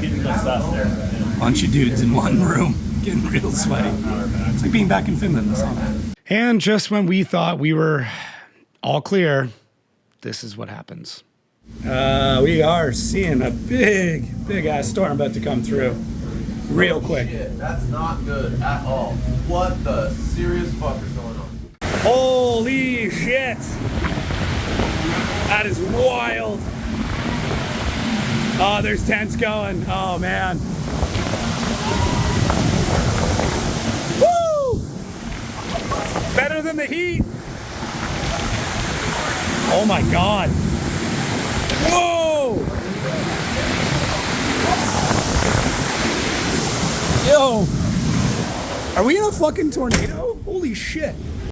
getting obsessed there. Bunch of dudes in one room, getting real sweaty. It's like being back in Finland this summer. And just when we thought we were all clear, this is what happens. We are seeing a big ass storm about to come through real quick. Shit, that's not good at all. What the serious fuck is going on? Holy shit! That is wild. Oh, there's tents going. Oh man. Woo! Better than the heat. Oh my god. Whoa! Yo! Are we in a fucking tornado? Holy shit.